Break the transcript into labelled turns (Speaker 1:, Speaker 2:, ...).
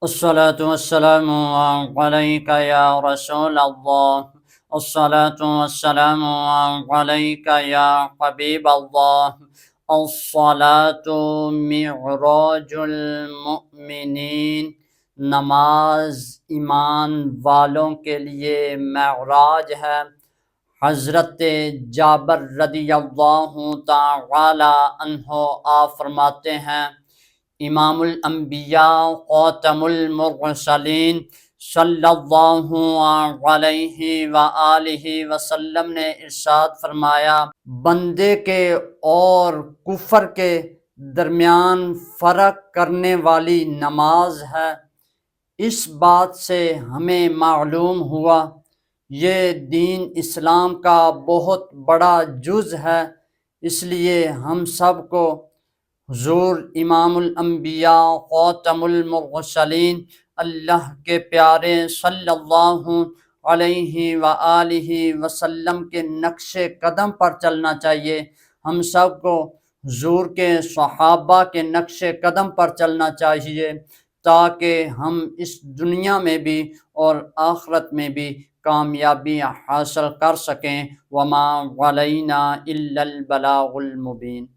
Speaker 1: الصلاة والسلام عليك يا رسول الله. الصلاة والسلام عليك يا حبيب الله. الصلاة معراج المؤمنین. نماز ایمان والوں کے لیے معراج ہے۔ حضرت جابر رضی اللہ تعالی عنہ آپ فرماتے ہیں، امام الانبیاء خاتم المرسلین صلی اللہ علیہ وآلہ وسلم نے ارشاد فرمایا، بندے کے اور کفر کے درمیان فرق کرنے والی نماز ہے۔ اس بات سے ہمیں معلوم ہوا یہ دین اسلام کا بہت بڑا جز ہے، اس لیے ہم سب کو حضور امام الانبیاء خاتم المرسلین اللہ کے پیارے صلی اللہ علیہ وآلہ وسلم کے نقش قدم پر چلنا چاہیے۔ ہم سب کو حضور کے صحابہ کے نقش قدم پر چلنا چاہیے تاکہ ہم اس دنیا میں بھی اور آخرت میں بھی کامیابی حاصل کر سکیں۔ وما علینا الا البلاغ المبین۔